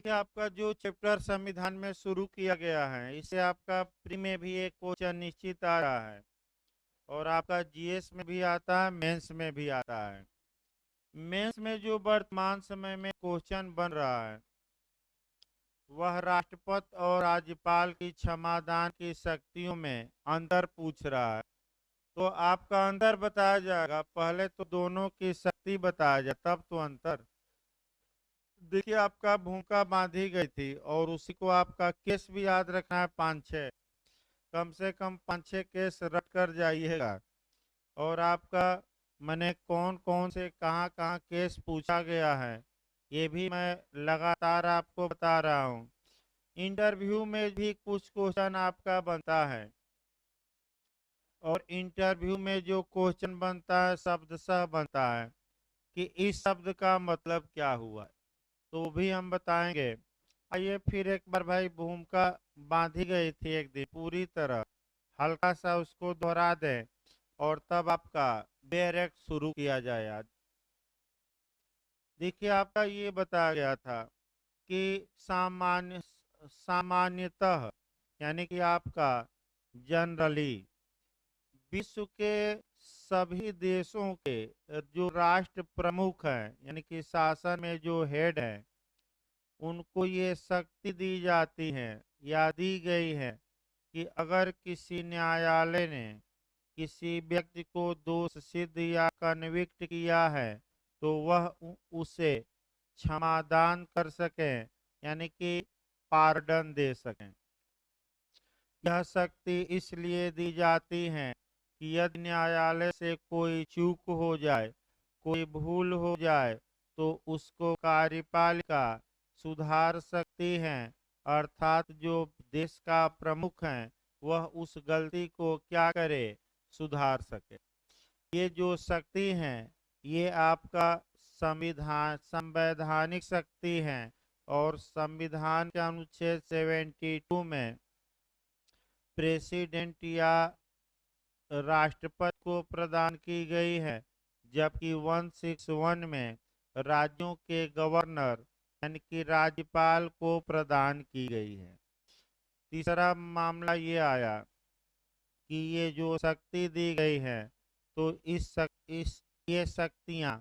कि आपका जो चैप्टर संविधान में शुरू किया गया है, इससे आपका प्री में भी एक क्वेश्चन निश्चित आ रहा है और आपका जीएस में भी आता है, मेंस में भी आता है। मेंस में जो वर्तमान समय में क्वेश्चन बन रहा है वह राष्ट्रपति और राज्यपाल की क्षमादान की शक्तियों में अंतर पूछ रहा है। तो आपका अंतर बताया जाएगा, पहले तो दोनों की शक्ति बताया जाए तब तो अंतर। देखिए, आपका भूमिका बांधी गई थी और उसी को आपका केस भी याद रखना है, 5-6, कम से कम 5-6 केस रट कर जाइएगा। और आपका मैंने कौन कौन से कहाँ कहाँ केस पूछा गया है ये भी मैं लगातार आपको बता रहा हूँ। इंटरव्यू में भी कुछ क्वेश्चन आपका बनता है और इंटरव्यू में जो क्वेश्चन बनता है शब्द सह बनता है कि इस शब्द का मतलब क्या हुआ है, तो भी हम बताएंगे। आइए फिर एक बार भाई, भूमिका बांधी गई थी एक दिन पूरी तरह, हल्का सा उसको दोहरा दें और तब आपका डायरेक्ट शुरू किया जाए आज। देखिए, आपका ये बताया गया था कि सामान्यतः, यानी कि आपका जनरली विश्व के सभी देशों के जो राष्ट्र प्रमुख हैं, यानी कि शासन में जो हेड हैं, उनको ये शक्ति दी जाती है या दी गई है कि अगर किसी न्यायालय ने किसी व्यक्ति को दोष सिद्ध या कन्विक्ट किया है तो वह उसे क्षमादान कर सकें, यानी कि पार्डन दे सकें। यह शक्ति इसलिए दी जाती है कि यदि न्यायालय से कोई चूक हो जाए, कोई भूल हो जाए, तो उसको कार्यपालिका सुधार सकती है, अर्थात जो देश का प्रमुख है वह उस गलती को क्या करे, सुधार सके। ये जो शक्ति है ये आपका संवैधानिक शक्ति है और संविधान के अनुच्छेद 72 में प्रेसिडेंट या राष्ट्रपति को प्रदान की गई है, जबकि 161 में राज्यों के गवर्नर यानी कि राज्यपाल को प्रदान की गई है। तीसरा मामला ये आया कि ये जो शक्ति दी गई है तो इस ये शक्तियां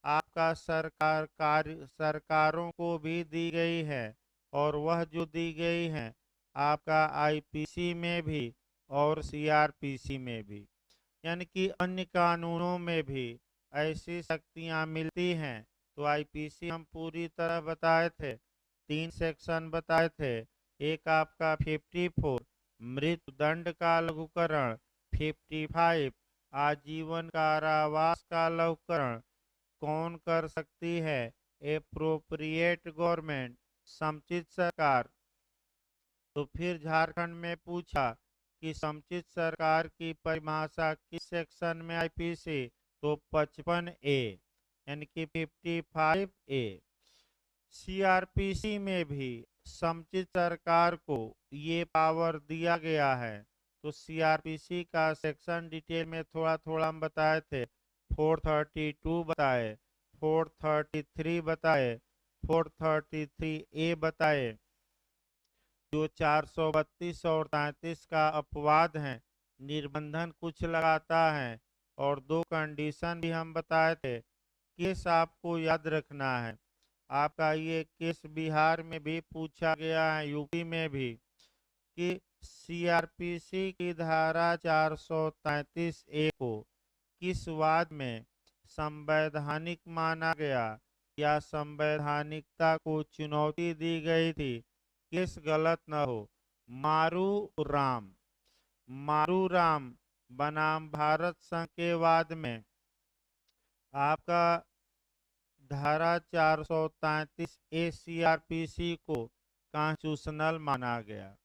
आपका सरकारों को भी दी गई है और वह जो दी गई है आपका आईपीसी में भी और सीआरपीसी में भी, यानी कि अन्य कानूनों में भी ऐसी शक्तियां मिलती हैं। तो आईपीसी हम पूरी तरह बताए थे, 3 सेक्शन बताए थे। एक आपका 54 मृत्यु दंड का लघुकरण, 55 आजीवन कारावास का लघुकरण कौन कर सकती है, एप्रोप्रिएट गवर्नमेंट, समुचित सरकार। तो फिर झारखंड में पूछा कि समुचित सरकार की परिभाषा किस सेक्शन में आईपीसी, तो 55 ए, यानी कि 55 ए। सीआरपीसी में भी समुचित सरकार को ये पावर दिया गया है। तो सीआरपीसी का सेक्शन डिटेल में थोड़ा थोड़ा हम बताए थे, 432 बताए, 433 बताए, 433 ए बताए। जो 432 और 33 का अपवाद है, निर्बंधन कुछ लगाता है और 2 कंडीशन भी हम बताए थे। केस आपको याद रखना है, आपका ये केस बिहार में भी पूछा गया है, यूपी में भी, कि सीआरपीसी की धारा 433 ए को किस वाद में संवैधानिक माना गया या संवैधानिकता को चुनौती दी गई थी, केस गलत न हो। मारू राम, मारू राम बनाम भारत संघ के वाद में आपका धारा 433 ए सीआरपीसी को कॉन्स्टिट्यूशनल माना गया।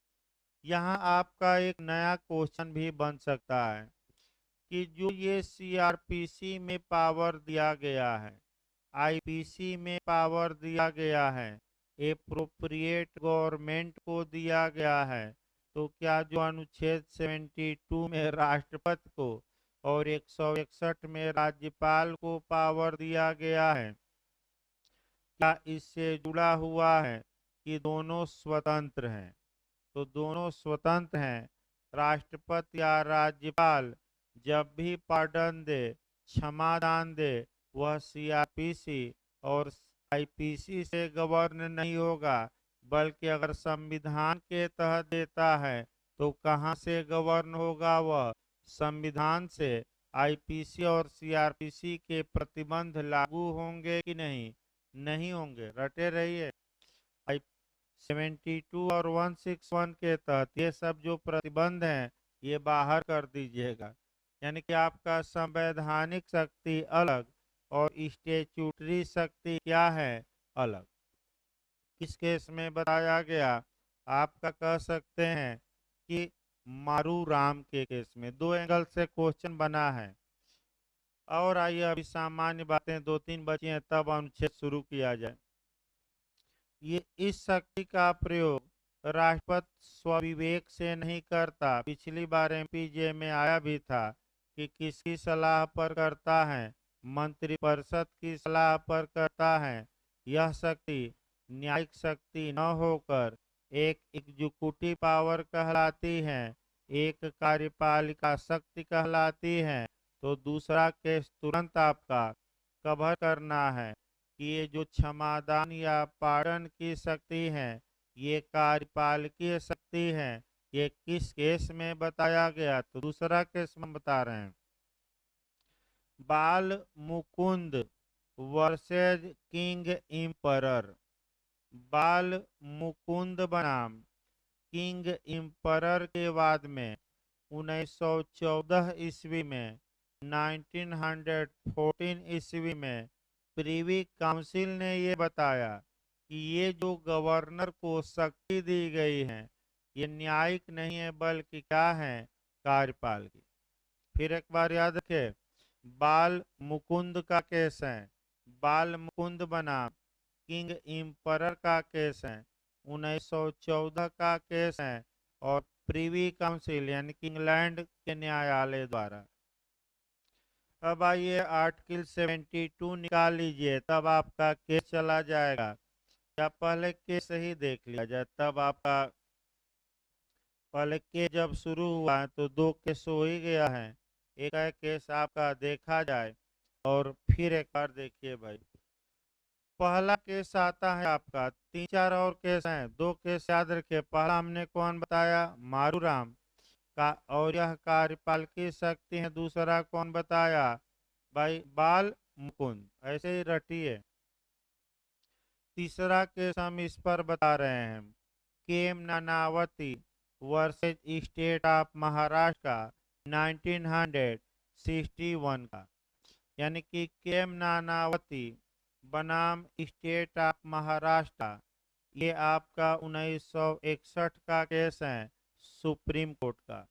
यहाँ आपका एक नया क्वेश्चन भी बन सकता है कि जो ये सीआरपीसी में पावर दिया गया है, आईपीसी में पावर दिया गया है, एप्रोप्रिएट गवर्नमेंट को दिया गया है, तो क्या जो अनुच्छेद 72 में राष्ट्रपति को और 161 में राज्यपाल को पावर दिया गया है, क्या इससे जुड़ा हुआ है कि दोनों स्वतंत्र हैं। तो दोनों स्वतंत्र हैं। राष्ट्रपति या राज्यपाल जब भी पार्डन दे, क्षमादान दे, वह सीआरपीसी और आईपीसी से गवर्न नहीं होगा, बल्कि अगर संविधान के तहत देता है तो कहाँ से गवर्न होगा? वह संविधान से। आईपीसी और सीआरपीसी के प्रतिबंध लागू होंगे कि नहीं? नहीं होंगे, रटे रहिए। 72 और 161 के तहत ये सब जो प्रतिबंध हैं ये बाहर कर दीजिएगा। यानी कि आपका संवैधानिक शक्ति अलग और स्टेचुटरी शक्ति क्या है? अलग। किस केस में बताया गया? आपका कह सकते हैं कि मारू राम के केस में। दो एंगल से क्वेश्चन बना है। और आइए अभी सामान्य बातें दो तीन बची हैं, तब अनुच्छेद शुरू किया जाए। ये इस शक्ति का प्रयोग राष्ट्रपति स्वविवेक से नहीं करता। पिछली बार एमपीजे में आया भी था कि किसकी सलाह पर करता है? मंत्रिपरिषद की सलाह पर करता है। यह शक्ति न्यायिक शक्ति न होकर एक एग्जीक्यूटिव पावर कहलाती है, एक कार्यपालिका शक्ति कहलाती है। तो दूसरा केस तुरंत आपका कवर करना है कि ये जो क्षमादान या पार्डन की शक्ति है ये कार्यपालिकीय शक्ति है। ये किस केस में बताया गया? तो दूसरा केस में बता रहे हैं। बाल मुकुंद वर्सेज किंग इम्परर। बाल मुकुंद बनाम किंग इम्परर के बाद में 1914 ईस्वी में 1914 ईस्वी में प्रीवी काउंसिल ने ये बताया कि ये जो गवर्नर को शक्ति दी गई है ये न्यायिक नहीं है, बल्कि क्या है? कार्यपालिकी। फिर एक बार याद रखें, बाल मुकुंद का केस है, बाल मुकुंद बनाम किंग इम्परर का केस है, 1914 का केस है और प्रीवी काउंसिल यानी कि इंग्लैंड के न्यायालय द्वारा। अब आइए आर्टिकल 72 निकाल लीजिए, तब आपका केस चला जाएगा। या पहले केस ही देख लिया जाए, तब आपका पहले केस जब शुरू हुआ है तो दो केस हो ही गया है। एक है केस आपका देखा जाए और फिर एक बार देखिए भाई। पहला केस आता है आपका, तीन चार और केस हैं, दो केस याद रखिए। पहला हमने कौन बताया? मारूराम का, और यह कार्यपालिकी शक्ति है। दूसरा कौन बताया भाई? बाल मुकुंद। ऐसे ही रटिए। तीसरा केस हम इस पर बता रहे हैं, K M Nanavati versus state of Maharashtra का 1961 का। यानी कि केम नानावती बनाम स्टेट ऑफ महाराष्ट्र, ये आपका 1961 का केस है सुप्रीम कोर्ट का।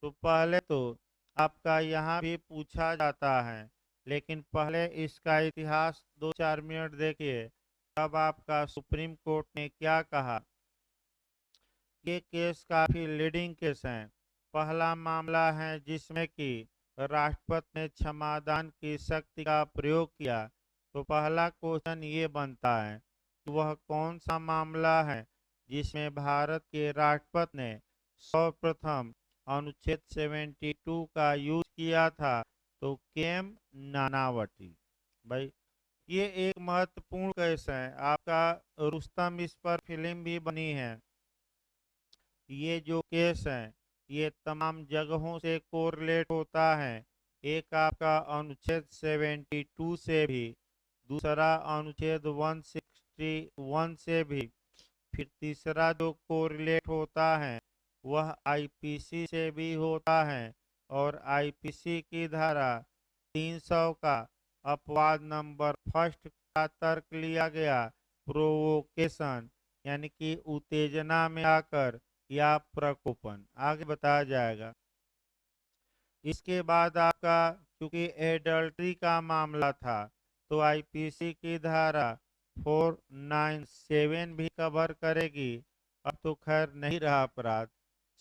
तो पहले तो आपका यहाँ भी पूछा जाता है, लेकिन पहले इसका इतिहास 2-4 मिनट देखिए, तब आपका सुप्रीम कोर्ट ने क्या कहा। ये केस काफी लीडिंग केस हैं। पहला मामला है जिसमें कि राष्ट्रपति ने क्षमादान की शक्ति का प्रयोग किया। तो पहला क्वेश्चन ये बनता है कि वह कौन सा मामला है जिसमें भारत के राष्ट्रपति ने सर्वप्रथम अनुच्छेद 72 का यूज किया था? तो केम नानावती। भाई ये एक महत्वपूर्ण केस है आपका। रुस्तम इस पर फिल्म भी बनी है। ये जो केस है ये तमाम जगहों से कोरिलेट होता है। एक आपका अनुच्छेद 72 से भी, दूसरा अनुच्छेद 161 से भी, फिर तीसरा जो कोरिलेट होता है वह आईपीसी से भी होता है। और आईपीसी की धारा 300 का अपवाद नंबर फर्स्ट का तर्क लिया गया, प्रोवोकेशन यानी कि उत्तेजना में आकर या प्रकोपन। आगे बताया जाएगा। इसके बाद आपका चूंकि एडल्ट्री का मामला था तो आईपीसी की धारा 497 भी कवर करेगी। अब तो खैर नहीं रहा अपराध।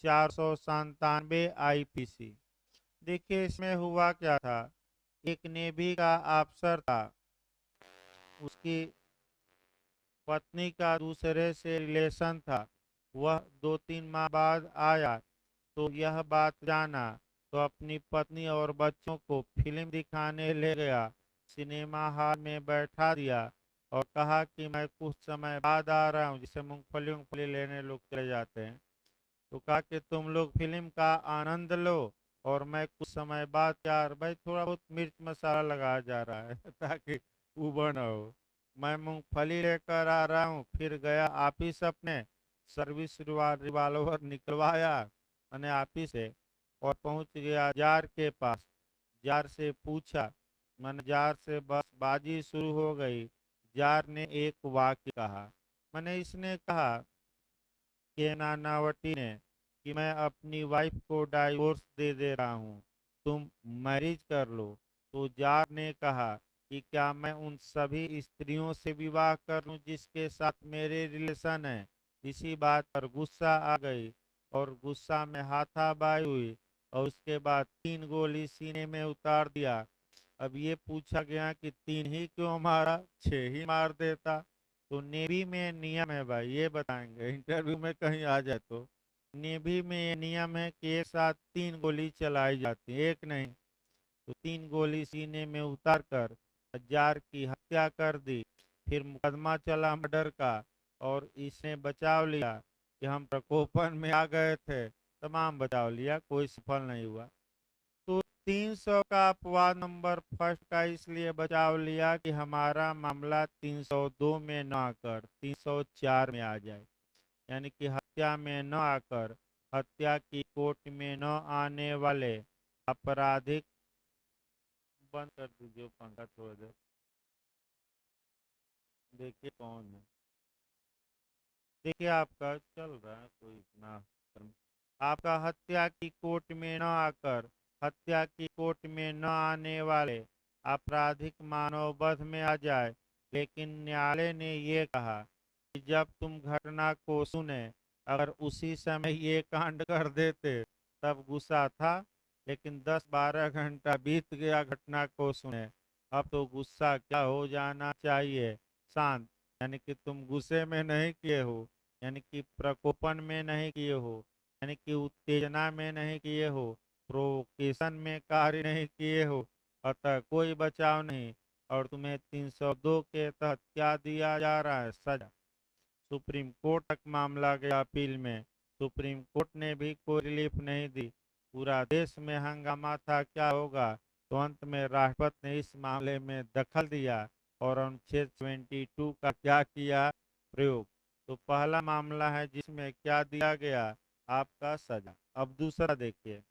497 आईपीसी। देखिए इसमें हुआ क्या था, एक नेवी का अफसर था, उसकी पत्नी का दूसरे से रिलेशन था, वह 2-3 माह बाद आया तो यह बात जाना, तो अपनी पत्नी और बच्चों को फिल्म दिखाने ले गया। सिनेमा हॉल में बैठा दिया और कहा कि मैं कुछ समय बाद आ रहा हूँ, जिसे मूंगफली मूंगफली लेने लोग चले जाते हैं। तो कहा कि तुम लोग फिल्म का आनंद लो और मैं कुछ समय बाद, यार भाई थोड़ा बहुत मिर्च मसाला लगाया जा रहा है ताकि उबा ना हो। मैं मूंगफली लेकर आ रहा हूँ, फिर गया ऑफिस अपने, सर्विस रिवाल्वर निकलवाया मैंने ऑफिस से और पहुंच गया जार के पास। जार से पूछा, मैंने जार से बस बाजी शुरू हो गई। जार ने एक वाक्य कहा, मैंने इसने कहा के नानावती ने कि मैं अपनी वाइफ को डाइवोर्स दे रहा हूँ, तुम मैरिज कर लो। तो जार ने कहा कि क्या मैं उन सभी स्त्रियों से विवाह कर लूं जिसके साथ मेरे रिलेशन है। इसी बात पर गुस्सा आ गई और गुस्सा में हाथापाई हुई और उसके बाद 3 गोली सीने में उतार दिया। अब ये पूछा गया कि 3 ही क्यों मारा, 6 ही मार देता। तो नेवी में नियम है भाई, ये बताएंगे इंटरव्यू में कहीं आ जाए तो। नेवी में ये नियम है कि एक साथ 3 गोली चलाई जाती है, एक नहीं। तो 3 गोली सीने में उतार कर हजार की हत्या कर दी। फिर मुकदमा चला मर्डर का और इसने बचाव लिया कि हम प्रकोपन में आ गए थे, तमाम बचाव लिया, कोई सफल नहीं हुआ। तो 300 का अपवाद नंबर फर्स्ट का इसलिए बचाव लिया कि हमारा मामला 302 में न आकर 304 में आ जाए, यानी कि हत्या में न आकर हत्या की कोर्ट में न आने वाले आपराधिक। बंद कर दीजिए पंखा थोड़ी देर, देखिए कौन है। देखिए आपका चल रहा है कोई इतना आपका हत्या की कोर्ट में न आकर हत्या की कोर्ट में न आने वाले आपराधिक मानव वध में आ जाए। लेकिन न्यायालय ने ये कहा कि जब तुम घटना को सुने, अगर उसी समय ये कांड कर देते तब गुस्सा था, लेकिन 10-12 घंटा बीत गया घटना को सुने, अब तो गुस्सा क्या हो जाना चाहिए, शांत। यानी कि तुम गुस्से में नहीं किए हो, यानी कि प्रकोपन में नहीं किए हो, यानी कि उत्तेजना में नहीं किए हो, प्रोवोकेशन में कार्य नहीं किए हो, अतः कोई बचाव नहीं और तुम्हें 302 के तहत क्या दिया जा रहा है, सजा। सुप्रीम कोर्ट तक मामला गया अपील में, सुप्रीम कोर्ट ने भी कोई रिलीफ नहीं दी। पूरा देश में हंगामा था क्या होगा, तो अंत में राष्ट्रपति ने इस मामले में दखल दिया और अनुच्छेद 72 का क्या किया प्रयोग। तो पहला मामला है जिसमें क्या दिया गया, आपका सजा। अब दूसरा देखिए,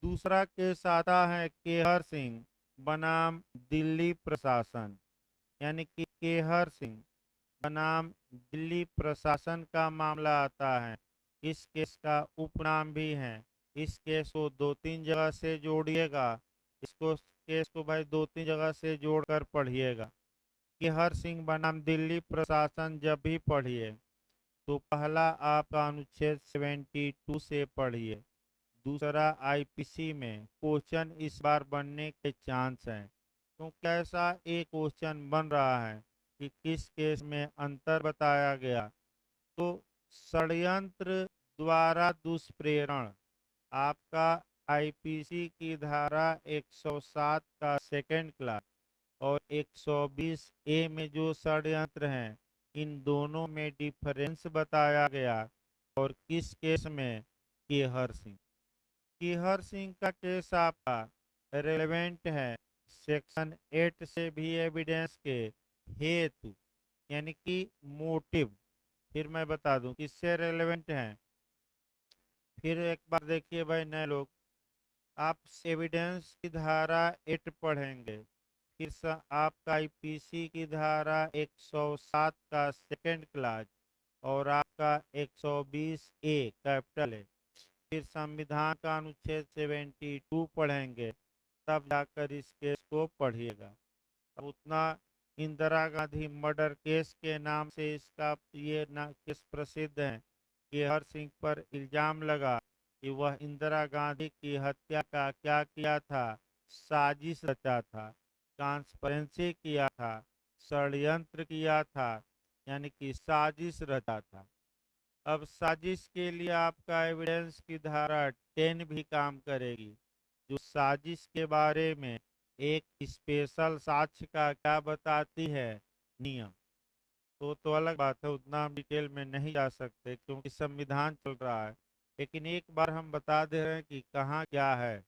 दूसरा केस आता है केहर सिंह बनाम दिल्ली प्रशासन, यानी कि केहर सिंह बनाम दिल्ली प्रशासन का मामला आता है। इस केस का उपनाम भी है। इस केस को 2-3 जगह से जोड़िएगा, इसको केस को भाई 2-3 जगह से जोड़कर पढ़िएगा। केहर सिंह बनाम दिल्ली प्रशासन जब भी पढ़िए तो पहला आप अनुच्छेद 72 से पढ़िए। दूसरा आईपीसी में क्वेश्चन इस बार बनने के चांस हैं। तो कैसा एक क्वेश्चन बन रहा है कि किस केस में अंतर बताया गया। तो षड्यंत्र द्वारा दुष्प्रेरण, आपका आईपीसी की धारा 107 का सेकंड क्लास और 120 ए में जो षड्यंत्र हैं, इन दोनों में डिफरेंस बताया गया। और किस केस में, केहर सिंह। केहर सिंह का केस आपका रेलेवेंट है सेक्शन 8 से भी एविडेंस के हेतु, यानी कि मोटिव। फिर मैं बता दूं किससे रेलेवेंट है। फिर एक बार देखिए भाई नए लोग, आप एविडेंस की धारा 8 पढ़ेंगे, फिर आपका आईपीसी की धारा 107 का सेकंड क्लास और आपका 120 ए कैपिटल है, फिर संविधान का अनुच्छेद 72 पढ़ेंगे, तब जाकर इस केस को पढ़िएगा। अब उतना इंदिरा गांधी मर्डर केस के नाम से इसका ये ना केस प्रसिद्ध है कि हर सिंह पर इल्जाम लगा कि वह इंदिरा गांधी की हत्या का क्या किया था, साजिश रचा था, ट्रांसपेरेंसी किया था, षड्यंत्र किया था, यानी कि साजिश रचा था। अब साजिश के लिए आपका एविडेंस की धारा 10 भी काम करेगी, जो साजिश के बारे में एक स्पेशल साक्ष्य का क्या बताती है, नियम। तो अलग बात है, उतना हम डिटेल में नहीं जा सकते क्योंकि संविधान चल रहा है, लेकिन एक बार हम बता दे रहे हैं कि कहाँ क्या है।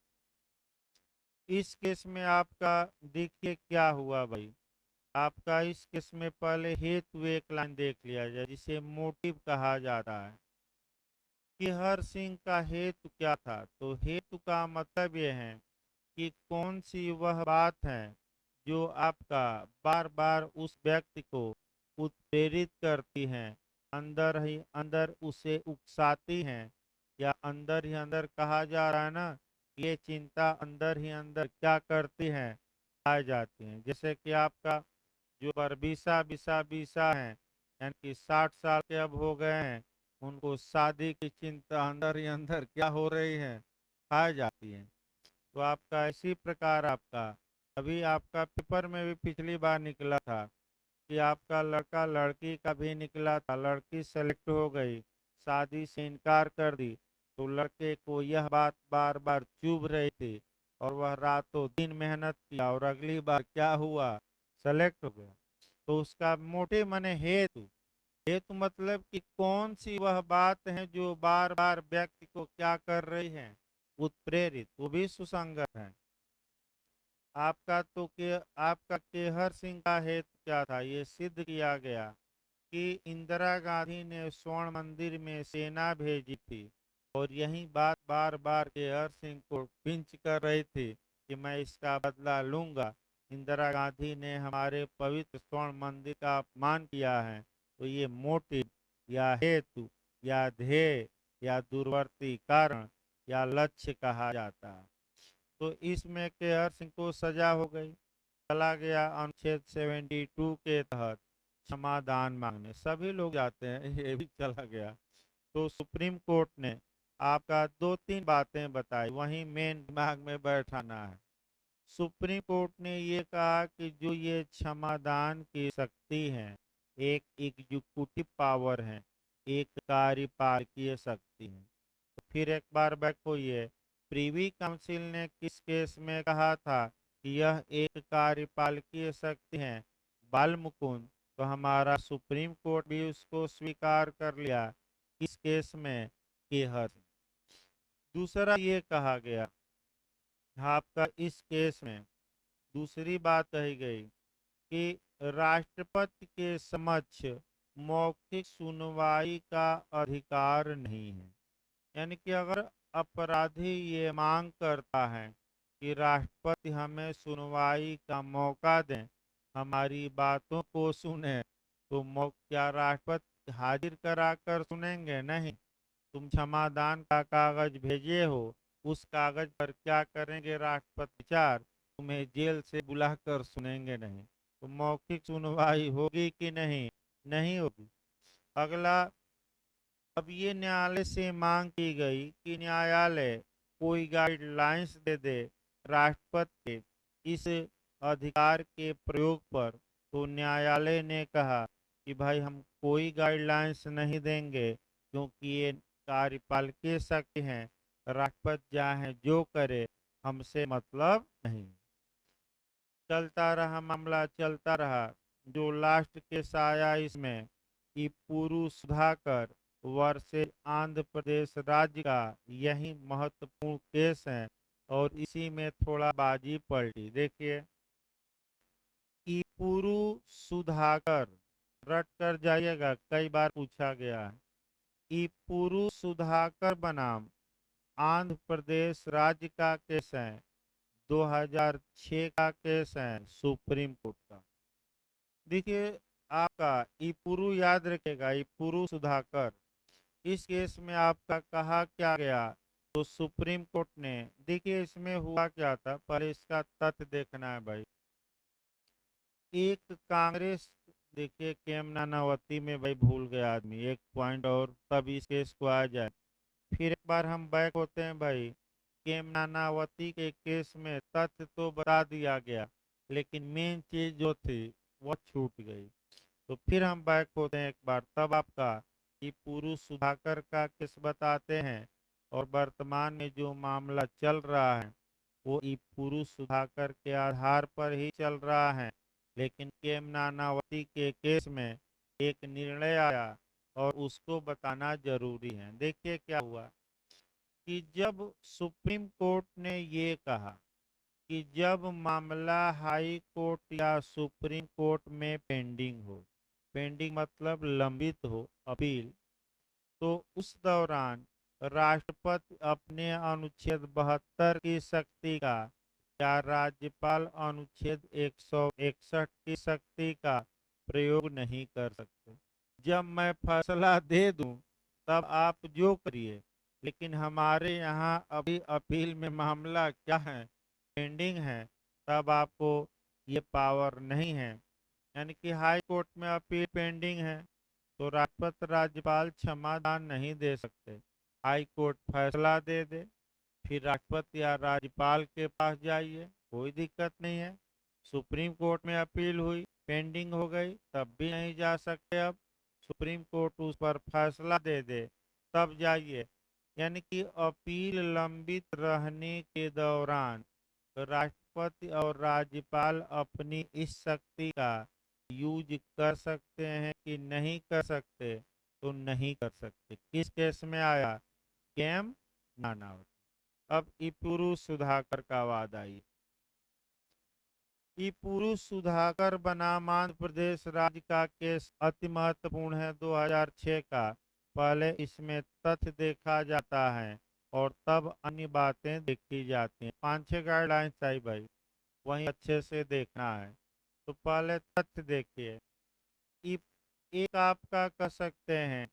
इस केस में आपका देखिए क्या हुआ भाई। आपका इस केस में पहले हेतु एक लाइन देख लिया जाए, जिसे मोटिव कहा जाता है कि हर सिंह का हेतु क्या था। तो हेतु का मतलब ये है कि कौन सी वह बात है जो आपका बार बार उस व्यक्ति को उत्प्रेरित करती है, अंदर ही अंदर उसे उकसाती है, या अंदर ही अंदर कहा जा रहा है ना, ये चिंता अंदर ही अंदर क्या करती है, आ जाती है। जैसे कि आपका जो बरबीसा बिसा बीसा है, यानी कि 60 साल के अब हो गए हैं, उनको शादी की चिंता अंदर ही अंदर क्या हो रही है, आ जाती है। तो आपका इसी प्रकार आपका अभी आपका पेपर में भी पिछली बार निकला था कि आपका लड़का लड़की का भी निकला था, लड़की सेलेक्ट हो गई, शादी से इनकार कर दी, तो लड़के को यह बात बार बार चुभ रही थी और वह रातों दिन मेहनत किया और अगली बार क्या हुआ, सेलेक्ट हो गया। तो उसका मोटे माने हेतु, हेतु मतलब कि कौन सी वह बात है जो बार बार व्यक्ति को क्या कर रही है, उत्प्रेरित, वो भी सुसंगत है। आपका केहर सिंह का हेतु क्या था, ये सिद्ध किया गया कि इंदिरा गांधी ने स्वर्ण मंदिर में सेना भेजी थी और यही बात बार बार केहर सिंह को पिंच कर रही थी कि मैं इसका बदला लूंगा। इंदिरा गांधी ने हमारे पवित्र स्वर्ण मंदिर का अपमान किया है। तो ये मोटिव या हेतु या ध्येय या दूरवर्ती कारण या लक्ष्य कहा जाता है। तो इसमें केहर सिंह को सजा हो गई, चला गया अनुच्छेद 72 के तहत क्षमादान मांगने, सभी लोग जाते हैं, ये भी चला गया। तो सुप्रीम कोर्ट ने आपका दो तीन बातें बताई, वहीं मेन दिमाग में बैठाना है। सुप्रीम कोर्ट ने ये कहा कि जो ये क्षमादान की शक्ति है, एक एग्जीक्यूटिव पावर है, एक कार्यपालकीय शक्ति है। तो फिर एक बार बैक होइए, प्रीवी काउंसिल ने किस केस में कहा था कि यह एक कार्यपालकीय शक्ति है, बाल मुकुंद। तो हमारा सुप्रीम कोर्ट भी उसको स्वीकार कर लिया, किस केस में, केहर। दूसरा ये कहा गया आपका इस केस में, दूसरी बात कही गई कि राष्ट्रपति के समक्ष मौखिक सुनवाई का अधिकार नहीं है। यानी कि अगर अपराधी ये मांग करता है कि राष्ट्रपति हमें सुनवाई का मौका दें, हमारी बातों को सुने, तो क्या राष्ट्रपति हाजिर कराकर सुनेंगे? नहीं। तुम क्षमादान का कागज भेजे हो, उस कागज पर क्या करेंगे राष्ट्रपति विचार, तुम्हें जेल से बुलाकर सुनेंगे नहीं। तो मौखिक सुनवाई होगी कि नहीं? नहीं होगी। अगला, अब ये न्यायालय से मांग की गई कि न्यायालय कोई गाइडलाइंस दे दे राष्ट्रपति के इस अधिकार के प्रयोग पर। तो न्यायालय ने कहा कि भाई हम कोई गाइडलाइंस नहीं देंगे, क्योंकि ये कार्यपालकीय शक्ति है, राष्ट्रपति चाहे जो करे, हमसे मतलब नहीं। चलता रहा मामला, चलता रहा। जो लास्ट केस आया इसमें कि पुरु सुधाकर वर्सेस आंध्र प्रदेश राज्य का, यही महत्वपूर्ण केस है और इसी में थोड़ा बाजी पलटी। देखिए, पुरु सुधाकर, रट कर जाइएगा, कई बार पूछा गया है। पुरु सुधाकर बनाम आंध्र प्रदेश राज्य का केस है, 2006 का केस है सुप्रीम कोर्ट का। देखिए, आपका इपुरु याद रखेगा, इपुरु सुधाकर, इस केस में आपका कहा क्या गया। तो सुप्रीम कोर्ट ने, देखिए इसमें हुआ क्या था, पर इसका तथ्य देखना है भाई। एक कांग्रेस, देखिए केम नानावती में भाई भूल गया आदमी एक पॉइंट, और तब इस केस को आ जाए। फिर एक बार हम बैक होते हैं भाई, केम नानावती के केस में तथ्य तो बता दिया गया, लेकिन मेन चीज जो थी वह छूट गई। तो फिर हम बैक होते हैं एक बार, तब आपका ई पुरुष सुधाकर का केस बताते हैं और वर्तमान में जो मामला चल रहा है वो ई पुरुष सुधाकर के आधार पर ही चल रहा है। लेकिन केम नानावती के केस में एक निर्णय आया और उसको बताना जरूरी है। देखिए क्या हुआ कि जब सुप्रीम कोर्ट ने ये कहा कि जब मामला हाई कोर्ट या सुप्रीम कोर्ट में पेंडिंग हो, पेंडिंग मतलब लंबित हो अपील, तो उस दौरान राष्ट्रपति अपने अनुच्छेद 72 की शक्ति का या राज्यपाल अनुच्छेद 161 की शक्ति का प्रयोग नहीं कर सकते। जब मैं फैसला दे दूं तब आप जो करिए, लेकिन हमारे यहाँ अभी अपील में मामला क्या है, पेंडिंग है, तब आपको ये पावर नहीं है। यानी कि हाई कोर्ट में अपील पेंडिंग है तो राष्ट्रपति राज्यपाल क्षमादान नहीं दे सकते। हाई कोर्ट फैसला दे दे, फिर राष्ट्रपति या राज्यपाल के पास जाइए, कोई दिक्कत नहीं है। सुप्रीम कोर्ट में अपील हुई, पेंडिंग हो गई, तब भी नहीं जा सकते। अब सुप्रीम कोर्ट उस पर फैसला दे दे तब जाइए। यानी कि अपील लंबित रहने के दौरान राष्ट्रपति और राज्यपाल अपनी इस शक्ति का यूज कर सकते हैं कि नहीं कर सकते, तो नहीं कर सकते। किस केस में आया? केम नानावती। अब ई पुरुष सुधाकर का वाद आई। ई पुरुष सुधाकर बनाम आंध्र प्रदेश राज्य का केस अति महत्वपूर्ण है 2006 का। पहले इसमें तथ्य देखा जाता है और तब अन्य बातें देखी जाती हैं। 5-6 गाइडलाइंस आई भाई, वहीं अच्छे से देखना है। तो पहले तथ्य देखिए। ई एक आपका कह सकते हैं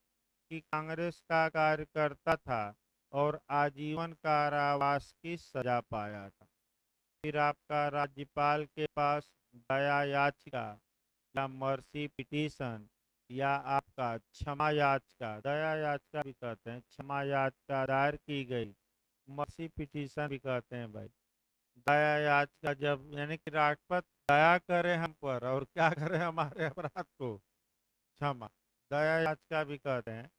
कि कांग्रेस का कार्यकर्ता था और आजीवन कारावास की सजा पाया था। फिर आपका राज्यपाल के पास दया याचिका या मर्सी पिटीशन या आपका क्षमा याचिका, दया याचिका भी कहते हैं, क्षमा याचिका दायर की गई, मर्सी पिटीशन भी कहते हैं भाई। दया याचिका जब यानी कि राष्ट्रपति दया करे हम पर और क्या करे, हमारे अपराध को क्षमा, दया याचिका भी कहते हैं।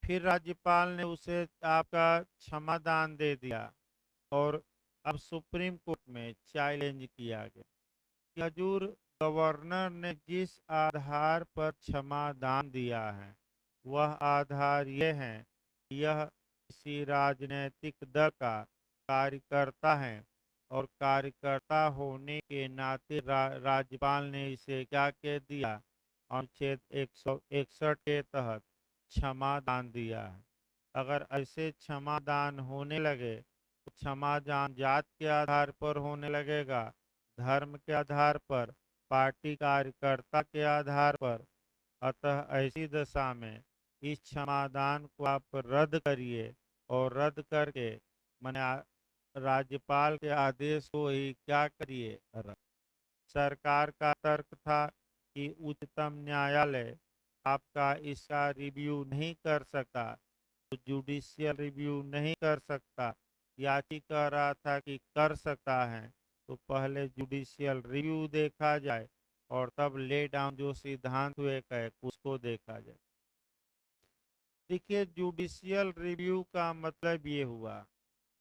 फिर राज्यपाल ने उसे आपका क्षमादान दे दिया और अब सुप्रीम कोर्ट में चैलेंज किया गया कि हजूर गवर्नर ने जिस आधार पर क्षमादान दिया है वह आधार ये है कि यह किसी राजनीतिक दल का कार्यकर्ता है और कार्यकर्ता होने के नाते राज्यपाल ने इसे क्या कह दिया, अनुच्छेद 161 के तहत क्षमादान दिया है। अगर ऐसे क्षमादान होने लगे तो क्षमादान जात के आधार पर होने लगेगा, धर्म के आधार पर, पार्टी कार्यकर्ता के आधार पर। अतः ऐसी दशा में इस क्षमादान को आप रद्द करिए और रद्द करके मैंने राज्यपाल के आदेश को ही क्या करिए, रद्द। सरकार का तर्क था कि उच्चतम न्यायालय आपका इसका रिव्यू नहीं कर सकता, तो जुडिशियल रिव्यू नहीं कर सकता। याची कह रहा था कि कर सकता है, तो पहले जुडिशियल रिव्यू देखा जाए और तब ले डाउन जो सिद्धांत हुए कहे उसको देखा जाए। देखिए, जुडिशियल रिव्यू का मतलब ये हुआ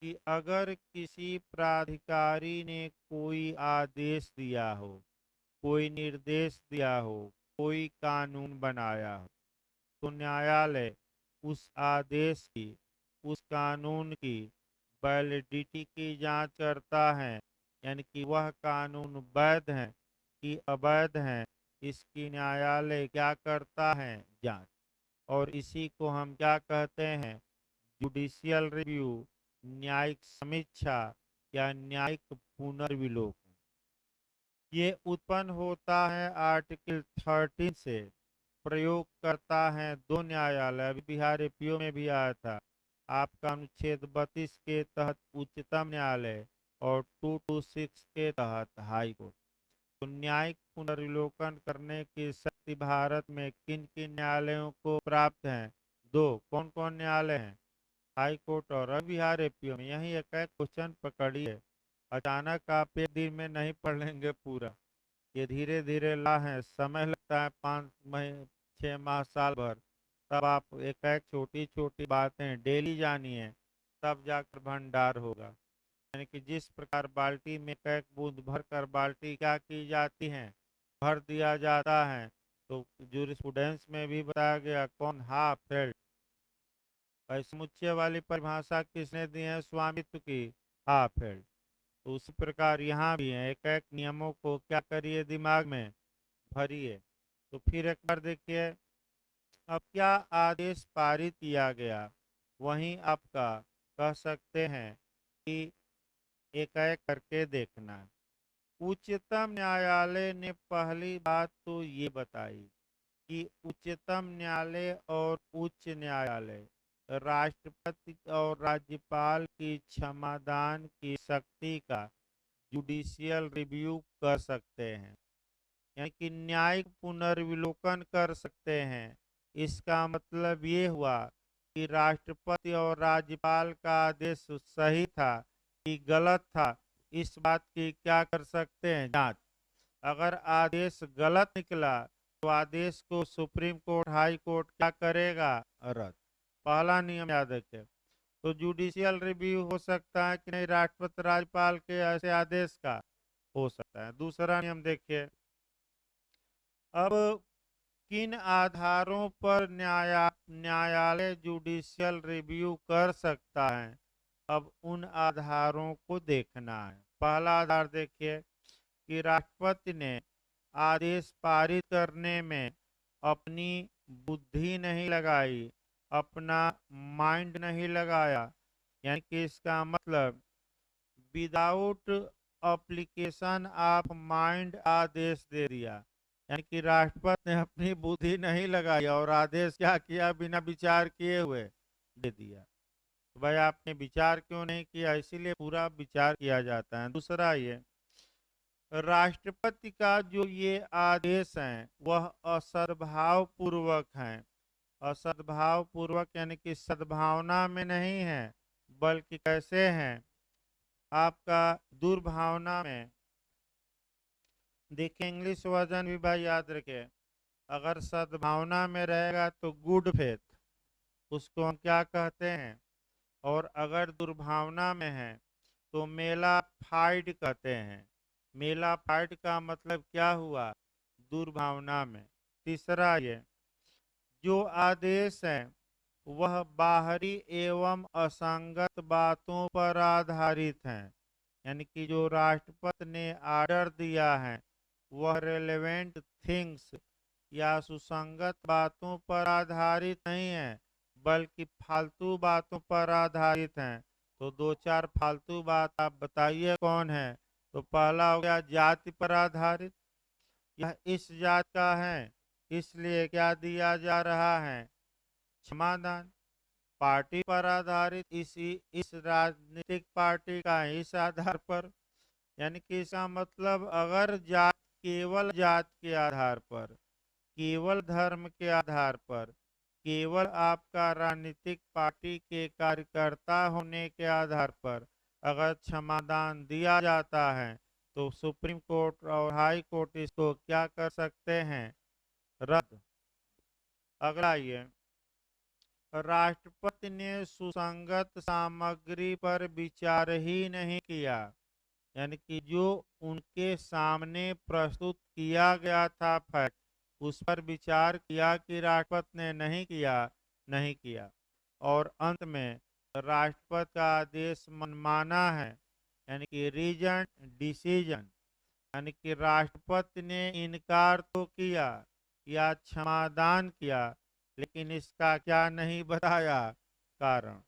कि अगर किसी प्राधिकारी ने कोई आदेश दिया हो, कोई निर्देश दिया हो, कोई कानून बनाया हो, तो न्यायालय उस आदेश की, उस कानून की वैलिडिटी की जांच करता है। यानी कि वह कानून वैध है कि अवैध है, इसकी न्यायालय क्या करता है, जांच। और इसी को हम क्या कहते हैं, जुडिशियल रिव्यू, न्यायिक समीक्षा या न्यायिक पुनर्विलोकन। ये उत्पन्न होता है आर्टिकल 13 से। प्रयोग करता है दो न्यायालय, अभी बिहार एपीओ में भी आया था, आपका अनुच्छेद 32 के तहत उच्चतम न्यायालय और 226 के तहत हाई कोर्ट। तो न्यायिक पुनर्विलोकन करने की शक्ति भारत में किन किन न्यायालयों को प्राप्त है? दो। कौन कौन न्यायालय हैं? हाई कोर्ट और बिहार एपीओ में। यही एक क्वेश्चन पकड़िए, अचानक आप एक दिन में नहीं पढ़ लेंगे पूरा, ये धीरे धीरे ला है, समय लगता है 5 महीने 6 माह साल भर। तब आप एक एक छोटी छोटी बातें डेली जानिए, तब जाकर भंडार होगा। यानी कि जिस प्रकार बाल्टी में एक एक बूंद भर कर बाल्टी क्या की जाती है, भर दिया जाता है। तो जूरिस्प्रूडेंस में भी बताया गया कौन, हाफेल्ड। समुच्चय वाली परिभाषा किसने दी है स्वामित्व की, हाफेल्ड। तो उसी प्रकार यहाँ भी है, एक एक नियमों को क्या करिए दिमाग में भरिए। तो फिर एक बार देखिए, अब क्या आदेश पारित किया गया, वहीं आपका कह सकते हैं कि एक एक करके देखना। उच्चतम न्यायालय ने पहली बात तो ये बताई कि उच्चतम न्यायालय और उच्च न्यायालय राष्ट्रपति और राज्यपाल की क्षमादान की शक्ति का जुडिशियल रिव्यू कर सकते हैं, यानी कि न्यायिक पुनर्विलोकन कर सकते हैं। इसका मतलब ये हुआ कि राष्ट्रपति और राज्यपाल का आदेश सही था कि गलत था, इस बात की क्या कर सकते हैं, जांच। अगर आदेश गलत निकला तो आदेश को सुप्रीम कोर्ट, हाई कोर्ट क्या करेगा, रद्द। पहला नियम याद रखें। तो जुडिशियल रिव्यू हो सकता है कि नहीं राष्ट्रपति राज्यपाल के ऐसे आदेश का, हो सकता है। दूसरा नियम देखिए, अब किन आधारों पर न्यायालय जुडिशियल रिव्यू कर सकता है, अब उन आधारों को देखना है। पहला आधार देखिए कि राष्ट्रपति ने आदेश पारित करने में अपनी बुद्धि नहीं लगाई, अपना माइंड नहीं लगाया। यानी कि इसका मतलब विदाउट अप्लीकेशन ऑफ माइंड आदेश दे दिया। यानी कि राष्ट्रपति ने अपनी बुद्धि नहीं लगाई और आदेश क्या किया, बिना विचार किए हुए दे दिया। तो भाई आपने विचार क्यों नहीं किया, इसीलिए पूरा विचार किया जाता है। दूसरा ये, राष्ट्रपति का जो ये आदेश है वह असद्भाव पूर्वक है। असद्भाव पूर्वक यानी कि सद्भावना में नहीं है, बल्कि कैसे हैं, आपका दुर्भावना में। देखिए इंग्लिश वर्जन भी भाई याद रखे, अगर सद्भावना में रहेगा तो गुड फेथ, उसको हम क्या कहते हैं। और अगर दुर्भावना में है तो मेला फाइड कहते हैं। मेला फाइड का मतलब क्या हुआ, दुर्भावना में। तीसरा ये, जो आदेश है वह बाहरी एवं असंगत बातों पर आधारित हैं। यानी कि जो राष्ट्रपति ने आर्डर दिया है वह रेलेवेंट थिंग्स या सुसंगत बातों पर आधारित नहीं है, बल्कि फालतू बातों पर आधारित हैं। तो दो चार फालतू बात आप बताइए कौन है। तो पहला हो गया जाति पर आधारित, यह इस जात का है इसलिए क्या दिया जा रहा है, क्षमादान। पार्टी पर आधारित, इस राजनीतिक पार्टी का है इस आधार पर। यानी कि इसका मतलब अगर जात, केवल जात के आधार पर, केवल धर्म के आधार पर, केवल आपका राजनीतिक पार्टी के कार्यकर्ता होने के आधार पर अगर क्षमादान दिया जाता है तो सुप्रीम कोर्ट और हाई कोर्ट इसको क्या कर सकते हैं, रद्द। अगला ये, राष्ट्रपति ने सुसंगत सामग्री पर विचार ही नहीं किया। यानी कि जो उनके सामने प्रस्तुत किया गया था फैक्ट, उस पर विचार किया कि राष्ट्रपति ने नहीं किया, नहीं किया। और अंत में राष्ट्रपति का आदेश मनमाना है, यानी कि रीजन डिसीजन। यानी कि राष्ट्रपति ने इनकार तो किया या क्षमादान किया, लेकिन इसका क्या नहीं बताया, कारण।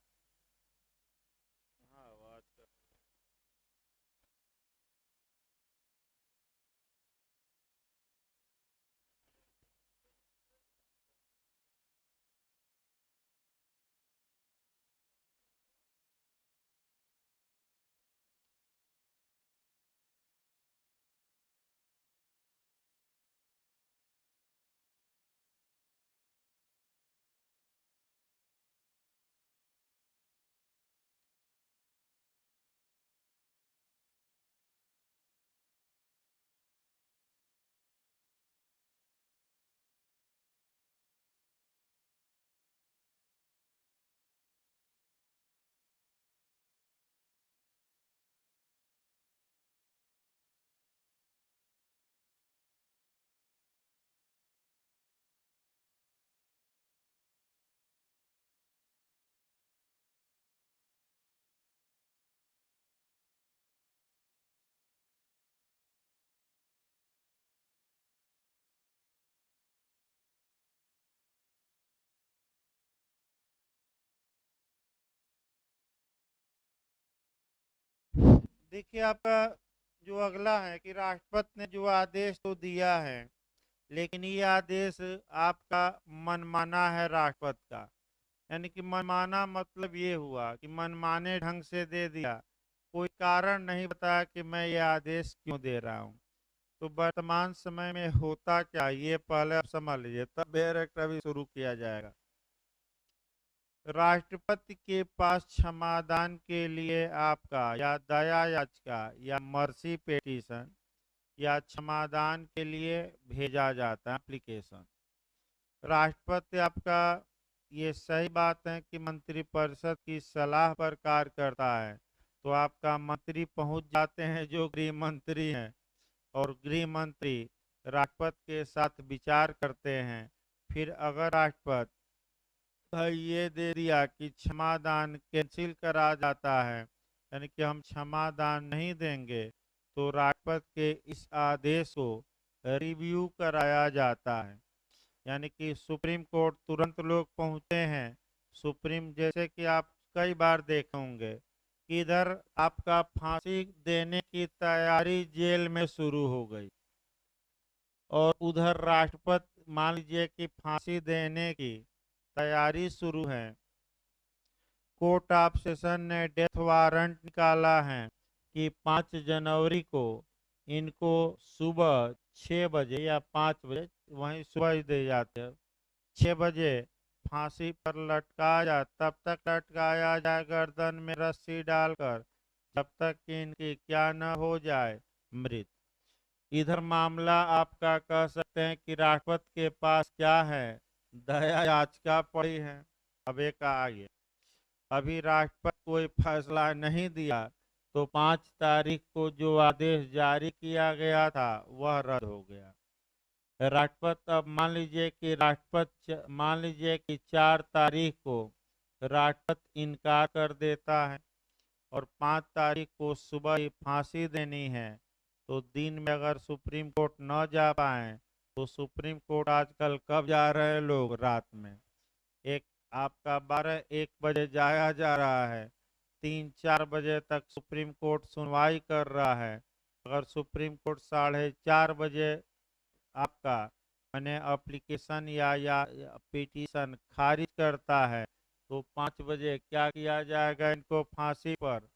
देखिए आपका जो अगला है कि राष्ट्रपति ने जो आदेश तो दिया है, लेकिन ये आदेश आपका मनमाना है राष्ट्रपति का। यानी कि मनमाना मतलब ये हुआ कि मनमाने ढंग से दे दिया, कोई कारण नहीं बताया कि मैं ये आदेश क्यों दे रहा हूँ। तो वर्तमान समय में होता क्या, ये पहले आप समझ लीजिए, तब डायरेक्ट अभी शुरू किया जाएगा। राष्ट्रपति के पास क्षमादान के लिए आपका या दया याचिका या मर्सी पेटिशन या क्षमादान के लिए भेजा जाता है एप्लीकेशन। राष्ट्रपति आपका, ये सही बात है कि मंत्रिपरिषद की सलाह पर कार्य करता है, तो आपका मंत्री पहुंच जाते हैं जो गृह मंत्री हैं, और गृह मंत्री राष्ट्रपति के साथ विचार करते हैं। फिर अगर राष्ट्रपति भाई ये दे दिया कि क्षमादान कैंसिल करा जाता है, यानी कि हम क्षमादान नहीं देंगे, तो राष्ट्रपति के इस आदेश को रिव्यू कराया जाता है। यानी कि सुप्रीम कोर्ट तुरंत लोग पहुंचते हैं। सुप्रीम, जैसे कि आप कई बार देखे होंगे कि इधर आपका फांसी देने की तैयारी जेल में शुरू हो गई, और उधर राष्ट्रपति मान लीजिए कि फांसी देने की तैयारी शुरू है। कोर्ट ऑफ सेशन ने डेथ वारंट निकाला है कि 5 जनवरी को इनको सुबह 6 बजे या 5 बजे, वहीं सुबह ही दे जाते हैं, 6 बजे फांसी पर लटकाया जाए। तब तक लटकाया जाए गर्दन में रस्सी डालकर, जब तक कि इनकी क्या न हो जाए मृत। इधर मामला आपका कह सकते हैं कि राष्ट्रपति के पास क्या है, दया याचिका पड़ी है। अब एक आगे, अभी राष्ट्रपति कोई फैसला नहीं दिया, तो 5 तारीख को जो आदेश जारी किया गया था वह रद्द हो गया। राष्ट्रपति, अब मान लीजिए कि 4 तारीख को राष्ट्रपति इनकार कर देता है और 5 तारीख को सुबह ही फांसी देनी है, तो दिन में अगर सुप्रीम कोर्ट न जा पाए, तो सुप्रीम कोर्ट आजकल कब जा रहे हैं लोग, रात में। एक आपका 12-1 बजे जाया जा रहा है, 3-4 बजे तक सुप्रीम कोर्ट सुनवाई कर रहा है। अगर सुप्रीम कोर्ट 4:30 बजे आपका मैंने एप्लीकेशन या पिटीशन खारिज करता है, तो 5 बजे क्या किया जाएगा, इनको फांसी पर।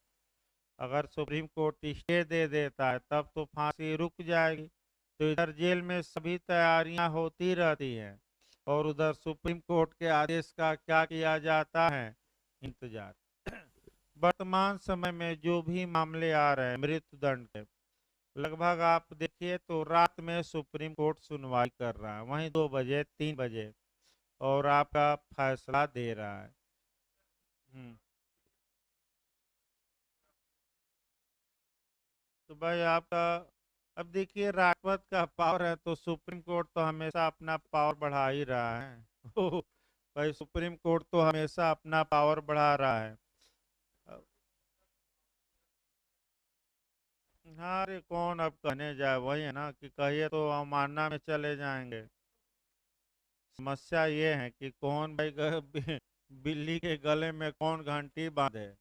अगर सुप्रीम कोर्ट स्टे दे देता है तब तो फांसी रुक जाएगी। तो इधर जेल में सभी तैयारियां होती रहती हैं, और उधर सुप्रीम कोर्ट के आदेश का क्या किया जाता है, इंतजार। वर्तमान समय में जो भी मामले आ रहे हैं मृत्यु दंड के, लगभग आप देखिए तो रात में सुप्रीम कोर्ट सुनवाई कर रहा है, वहीं 2 बजे 3 बजे, और आपका फैसला दे रहा है। तो भाई आपका, अब देखिए राष्ट्रपति का पावर है, तो सुप्रीम कोर्ट तो हमेशा अपना पावर बढ़ा ही रहा है। भाई सुप्रीम कोर्ट तो हमेशा अपना पावर बढ़ा रहा है। अब- हाँ, अरे कौन अब कहने जाए, वही है ना कि कहिए तो अवमानना में चले जाएंगे। समस्या ये है कि कौन भाई बिल्ली के गले में कौन घंटी बांधे।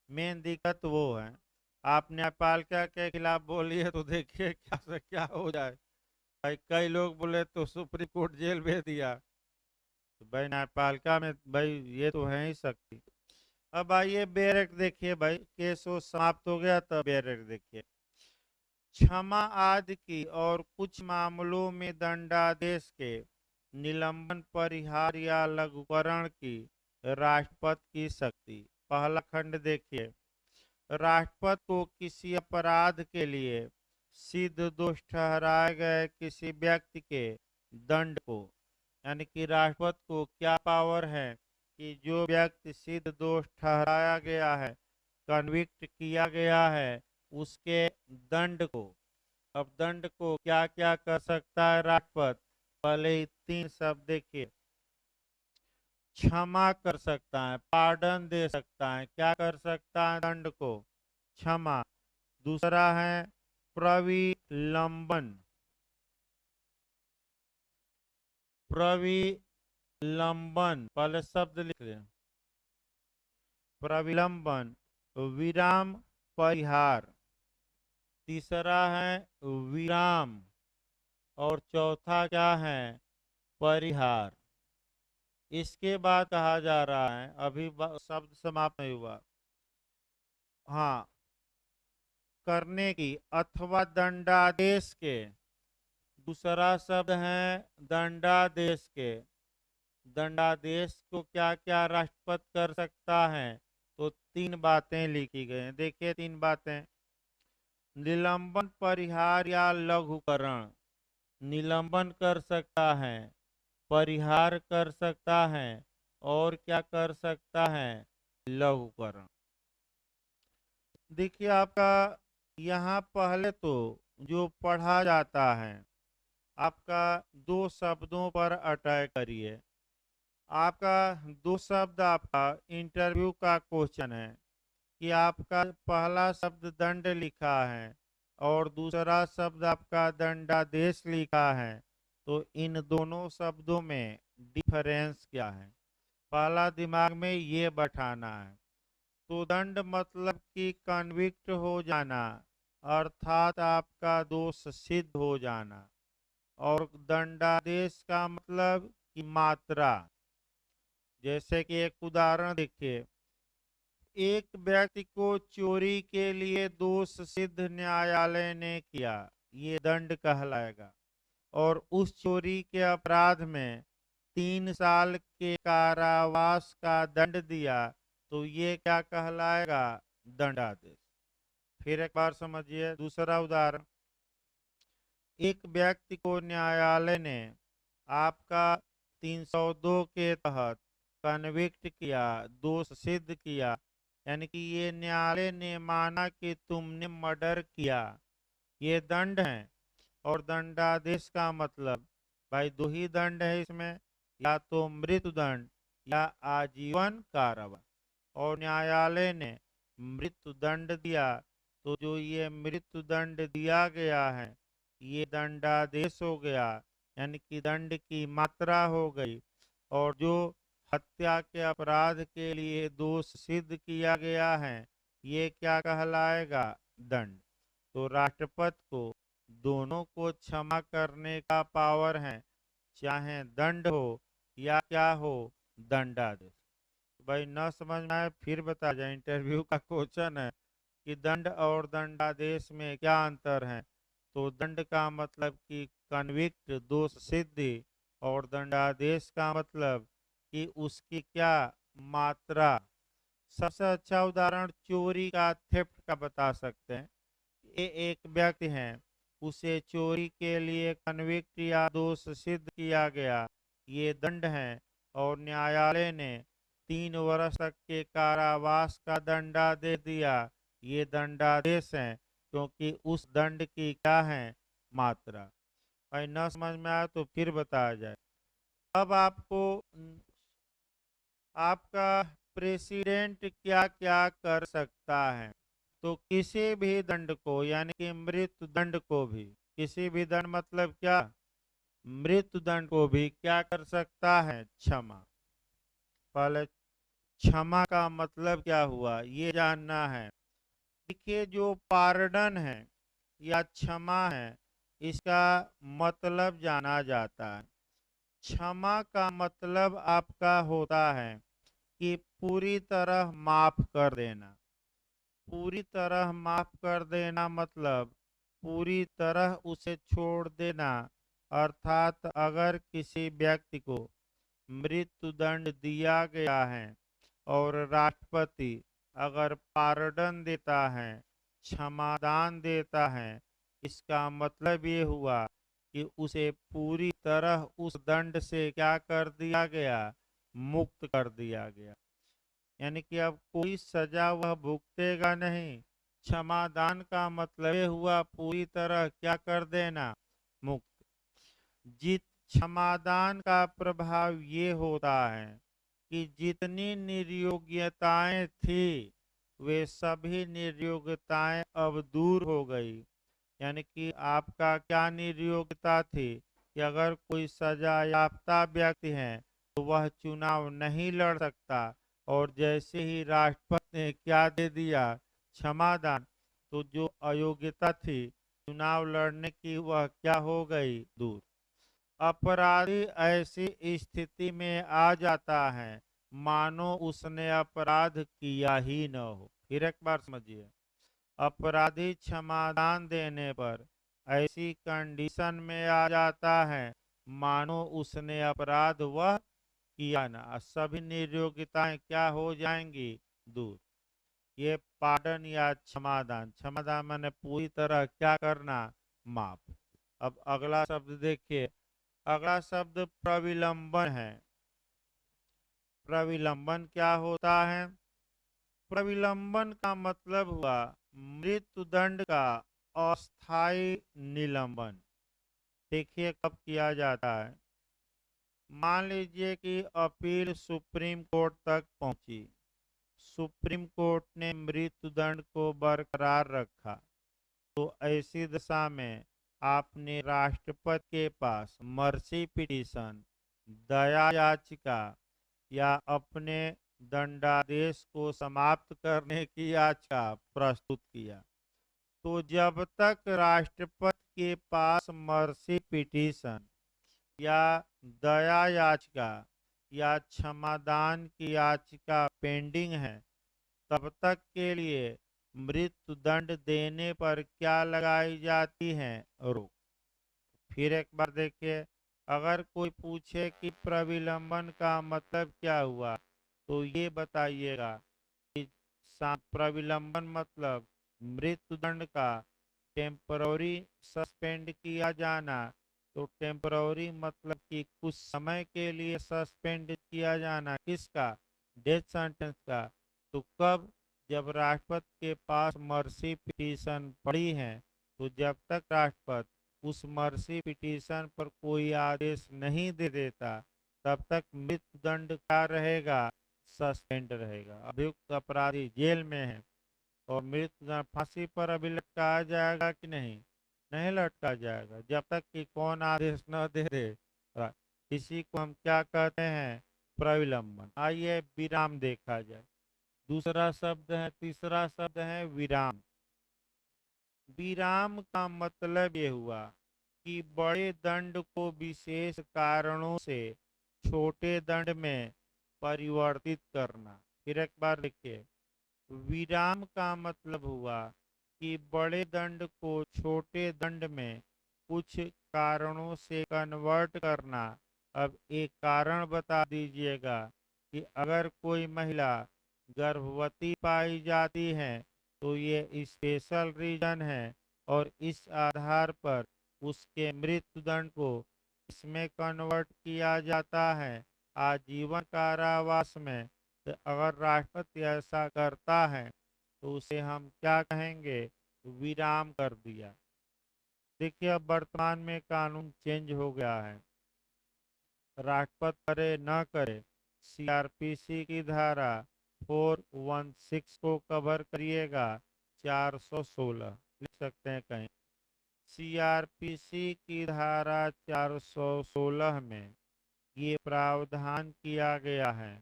मेन दिक्कत वो है। आप न्यायपालिका के खिलाफ बोलिए तो देखिए क्या से क्या हो जाए। भाई कई लोग बोले तो सुप्रीम कोर्ट जेल भेज दिया, तो भाई न्यायपालिका में भाई ये तो है ही शक्ति। अब आइए बेरेक्ट देखिए, भाई केस वो समाप्त हो गया, तब बेरेक्ट देखिए। क्षमा आदि की और कुछ मामलों में दंडादेश के निलंबन, परिहार या लघुकरण की राष्ट्रपति की शक्ति। पहला खंड देखिए, राष्ट्रपति को किसी अपराध के लिए सिद्ध दोष ठहराए गए किसी व्यक्ति के दंड को, यानी कि राष्ट्रपति को क्या पावर है कि जो व्यक्ति सिद्ध दोष ठहराया गया है, कन्विक्ट किया गया है, उसके दंड को, अब दंड को क्या क्या कर सकता है राष्ट्रपति, पहले ही 3 शब्द देखिए। क्षमा कर सकता है, पार्डन दे सकता है, क्या कर सकता है, दंड को क्षमा। दूसरा है प्रविलंबन, प्रविलंबन पहले शब्द लिख लें, प्रविलंबन, विराम परिहार, तीसरा है विराम और चौथा क्या है, परिहार। इसके बाद कहा जा रहा है, अभी शब्द समाप्त नहीं हुआ। हाँ, करने की अथवा दंडादेश के। दूसरा शब्द है दंडादेश के। दंडादेश को क्या क्या राष्ट्रपति कर सकता है, तो तीन बातें लिखी गई हैं। देखिए तीन बातें। निलंबन, परिहार या लघुकरण। निलंबन कर सकता है, परिहार कर सकता है, और क्या कर सकता है, लघुकरण। देखिए आपका यहाँ पहले तो जो पढ़ा जाता है, आपका दो शब्दों पर अटैक करिए। आपका दो शब्द आपका इंटरव्यू का क्वेश्चन है कि आपका पहला शब्द दंड लिखा है और दूसरा शब्द आपका दंडादेश लिखा है, तो इन दोनों शब्दों में डिफरेंस क्या है, पहला दिमाग में ये बैठाना है। तो दंड मतलब कि कन्विक्ट हो जाना, अर्थात आपका दोष सिद्ध हो जाना। और दंडादेश का मतलब कि मात्रा। जैसे कि एक उदाहरण देखिए, एक व्यक्ति को चोरी के लिए दोष सिद्ध न्यायालय ने किया, ये दंड कहलाएगा। और उस चोरी के अपराध में 3 साल के कारावास का दंड दिया, तो ये क्या कहलाएगा, दंडादेश। फिर एक बार समझिए दूसरा उदाहरण। एक व्यक्ति को न्यायालय ने आपका 302 के तहत कन्विक्ट किया, दोष सिद्ध किया, यानी कि ये न्यायालय ने माना कि तुमने मर्डर किया, ये दंड है। और दंडादेश का मतलब भाई दो ही दंड है इसमें, या तो मृत्यु दंड या आजीवन कारावास। और न्यायालय ने मृत्यु दंड दिया, तो जो ये मृत्यु दंड दिया गया है, ये दंडादेश हो गया, यानी कि दंड की मात्रा हो गई। और जो हत्या के अपराध के लिए दोष सिद्ध किया गया है, ये क्या कहलाएगा, दंड। तो राष्ट्रपति को दोनों को क्षमा करने का पावर है, चाहे दंड हो या क्या हो, दंडादेश। भाई न समझ में आए फिर बता जाए, इंटरव्यू का क्वेश्चन है कि दंड और दंडादेश में क्या अंतर है। तो दंड का मतलब कि कन्विक्ट, दोष सिद्धि, और दंडादेश का मतलब कि उसकी क्या मात्रा। सबसे अच्छा उदाहरण चोरी का, थेफ्ट का बता सकते हैं। ये एक व्यक्ति है, उसे चोरी के लिए कन्विक्ट या दोष सिद्ध किया गया, ये दंड है। और न्यायालय ने 3 वर्ष तक के कारावास का दंडा दे दिया, ये दंडादेश है, क्योंकि उस दंड की क्या है, मात्रा। भाई न समझ में आया तो फिर बताया जाए। अब आपको आपका प्रेसिडेंट क्या क्या कर सकता है, तो किसी भी दंड को, यानी कि मृत्यु दंड को भी, किसी भी दंड मतलब क्या, मृत्यु दंड को भी क्या कर सकता है, क्षमा। पहले क्षमा का मतलब क्या हुआ, ये जानना है। देखिए जो पार्डन है या क्षमा है, इसका मतलब जाना जाता है। क्षमा का मतलब आपका होता है कि पूरी तरह माफ कर देना। पूरी तरह माफ कर देना मतलब पूरी तरह उसे छोड़ देना। अर्थात अगर किसी व्यक्ति को मृत्यु दंड दिया गया है और राष्ट्रपति अगर पार्डन देता है, क्षमादान देता है, इसका मतलब ये हुआ कि उसे पूरी तरह उस दंड से क्या कर दिया गया, मुक्त कर दिया गया। यानी कि अब कोई सजा वह भुगतेगा नहीं। क्षमादान का मतलब ये हुआ पूरी तरह क्या कर देना, मुक्त। जित क्षमादान का प्रभाव ये होता है कि जितनी निर्योग्यताएं थी, वे सभी निर्योग्यताएं अब दूर हो गई। यानी कि आपका क्या निर्योग्यता थी कि अगर कोई सजा याफ्ता व्यक्ति है तो वह चुनाव नहीं लड़ सकता। और जैसे ही राष्ट्रपति ने क्या दे दिया, क्षमादान, तो जो अयोग्यता थी चुनाव लड़ने की वह क्या हो गई, दूर। अपराधी ऐसी स्थिति में आ जाता है मानो उसने अपराध किया ही न हो। फिर एक बार समझिए, अपराधी क्षमादान देने पर ऐसी कंडीशन में आ जाता है मानो उसने अपराध वह किया ना। सभी निर्योग्यताएं क्या हो जाएंगी, दूर। ये पार्डन या क्षमादान, क्षमादान मैंने पूरी तरह क्या करना, माफ। अब अगला शब्द देखिए, अगला शब्द प्रविलंबन है। प्रविलंबन क्या होता है? प्रविलंबन का मतलब हुआ मृत्युदंड का अस्थायी निलंबन। देखिए कब किया जाता है। मान लीजिए कि अपील सुप्रीम कोर्ट तक पहुंची, सुप्रीम कोर्ट ने मृत्युदंड को बरकरार रखा, तो ऐसी दशा में आपने राष्ट्रपति के पास मर्सी पिटीशन, दया याचिका या अपने दंडादेश को समाप्त करने की याचिका प्रस्तुत किया। तो जब तक राष्ट्रपति के पास मर्सी पिटीशन या दया याचिका या क्षमादान की याचिका पेंडिंग है, तब तक के लिए मृत्युदंड देने पर क्या लगाई जाती है, रोक। फिर एक बार देखिए, अगर कोई पूछे कि प्रविलंबन का मतलब क्या हुआ, तो ये बताइएगा कि प्रविलंबन मतलब मृत्युदंड का टेम्पररी सस्पेंड किया जाना। तो टेम्पररी मतलब कि कुछ समय के लिए सस्पेंड किया जाना, किसका, डेथ सेंटेंस का। तो कब, जब राष्ट्रपति के पास मर्सी पिटीशन पड़ी है, तो जब तक राष्ट्रपति उस मर्सी पिटीशन पर कोई आदेश नहीं दे देता, तब तक मृत्युदंड क्या रहेगा, सस्पेंड रहेगा। अभियुक्त अपराधी जेल में है और मृत्युदंड, फांसी पर अभी लटकाया जाएगा कि नहीं, नहीं लटका जाएगा जब तक कि कौन आदेश न दे दे। इसी को हम क्या कहते हैं, प्रविलंबन। आइए विराम देखा जाए। दूसरा शब्द है, तीसरा शब्द है विराम। विराम का मतलब ये हुआ कि बड़े दंड को विशेष कारणों से छोटे दंड में परिवर्तित करना। फिर एक बार देखिए, विराम का मतलब हुआ कि बड़े दंड को छोटे दंड में कुछ कारणों से कन्वर्ट करना। अब एक कारण बता दीजिएगा कि अगर कोई महिला गर्भवती पाई जाती है तो ये स्पेशल रीजन है और इस आधार पर उसके मृत्युदंड को इसमें कन्वर्ट किया जाता है, आजीवन कारावास में। तो अगर राष्ट्रपति ऐसा करता है तो उसे हम क्या कहेंगे, विराम कर दिया। देखिए अब वर्तमान में कानून चेंज हो गया है। राष्ट्रपति करे न करे, सीआरपीसी की धारा 416 को कवर करिएगा, 416 लिख सकते हैं कहीं। सीआरपीसी की धारा 416 में ये प्रावधान किया गया है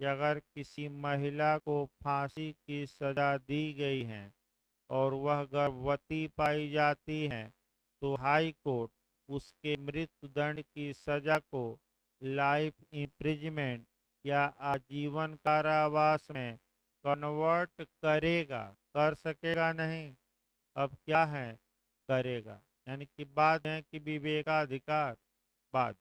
कि अगर किसी महिला को फांसी की सजा दी गई है और वह गर्भवती पाई जाती है, तो हाई कोर्ट उसके मृत्युदंड की सजा को लाइफ इम्प्रिजमेंट या आजीवन कारावास में कन्वर्ट करेगा, कर सकेगा नहीं, अब क्या है, करेगा। यानी कि बाद है कि विवेकाधिकार, बाद।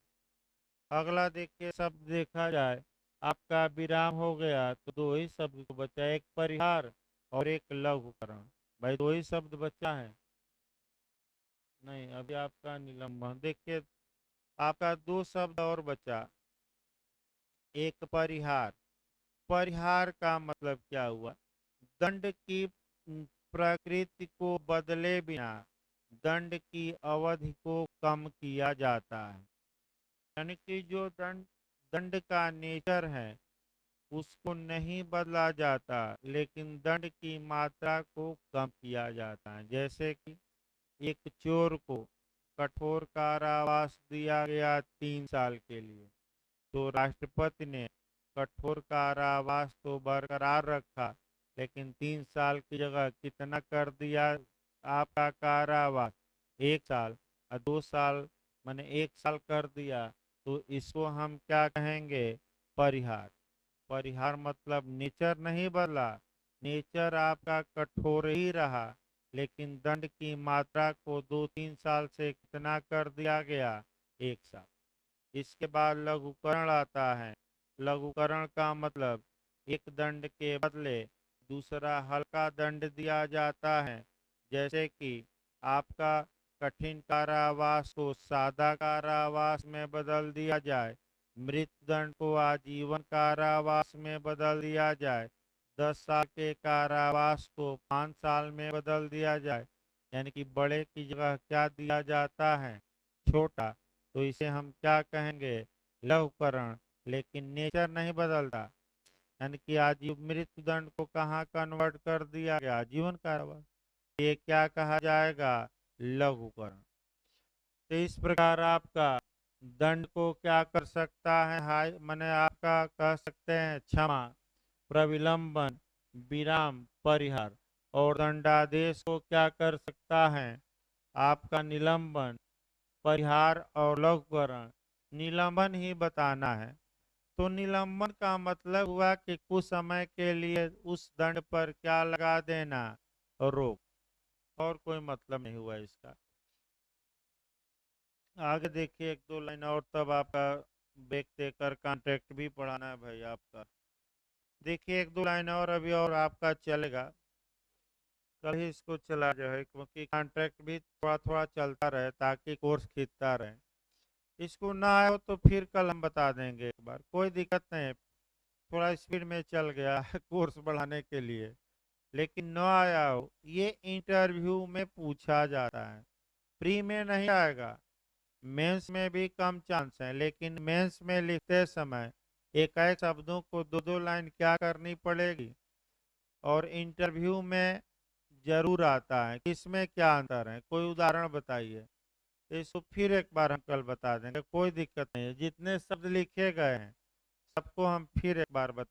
अगला देखिए शब्द देखा जाए, आपका विराम हो गया तो दो ही शब्द तो बचा, एक परिहार और एक लघुकरण। भाई दो ही शब्द बचा है, नहीं अभी आपका निलंबन। देखिए आपका दो शब्द और बचा, एक परिहार। परिहार का मतलब क्या हुआ, दंड की प्रकृति को बदले बिना दंड की अवधि को कम किया जाता है। यानी कि जो दंड दंड का नेचर है उसको नहीं बदला जाता, लेकिन दंड की मात्रा को कम किया जाता है। जैसे कि एक चोर को कठोर कारावास दिया गया 3 साल के लिए, तो राष्ट्रपति ने कठोर कारावास तो बरकरार रखा, लेकिन 3 साल की जगह कितना कर दिया आपका कारावास? 1 साल। और 2 साल मैंने 1 साल कर दिया, तो इसको हम क्या कहेंगे? परिहार। परिहार मतलब नेचर नहीं बदला, नेचर आपका कठोर ही रहा, लेकिन दंड की मात्रा को 2-3 साल से कितना कर दिया गया? 1 साल। इसके बाद लघुकरण आता है। लघुकरण का मतलब एक दंड के बदले दूसरा हल्का दंड दिया जाता है। जैसे कि आपका कठिन कारावास को सादा कारावास में बदल दिया जाए, मृत्यु दंड को आजीवन कारावास में बदल दिया जाए, 10 साल के कारावास को 5 साल में बदल दिया जाए। यानी कि बड़े की जगह क्या दिया जाता है? छोटा। तो इसे हम क्या कहेंगे? लघुकरण। लेकिन नेचर नहीं बदलता, यानी कि आजीवन मृत्यु दंड को कहाँ कन्वर्ट कर दिया गया? जीवन कारावास। ये क्या कहा जाएगा? लघुकरण। तो इस प्रकार आपका दंड को क्या कर सकता है? हाय मैंने आपका कह सकते हैं क्षमा, प्रविलंबन, विराम, परिहार। और दंडादेश को क्या कर सकता है? आपका निलंबन, परिहार और लघुकरण। निलंबन ही बताना है। तो निलंबन का मतलब हुआ कि कुछ समय के लिए उस दंड पर क्या लगा देना? रोक। और कोई मतलब नहीं हुआ इसका। आगे देखिए 1-2 लाइन और, तब आपका ब्रेक देकर कॉन्ट्रैक्ट भी पढ़ाना है भाई आपका। देखिए 1-2 लाइन और अभी और आपका चलेगा, कल ही इसको चला जाए, क्योंकि कॉन्ट्रैक्ट भी थोड़ा थोड़ा चलता रहे ताकि कोर्स खींचता रहे। इसको ना आए हो तो फिर कल हम बता देंगे, एक बार कोई दिक्कत नहीं है। थोड़ा स्पीड में चल गया है कोर्स बढ़ाने के लिए। लेकिन न आया हो, ये इंटरव्यू में पूछा जाता है, प्री में नहीं आएगा। मेंस में भी कम चांस है, लेकिन मेंस में लिखते समय एक एक शब्दों को 2-2 लाइन क्या करनी पड़ेगी। और इंटरव्यू में जरूर आता है। किसमें क्या अंतर है? कोई उदाहरण बताइए। इसको फिर एक बार हम कल बता देंगे, कोई दिक्कत नहीं है। जितने शब्द लिखे गए हैं सबको हम फिर एक बार बता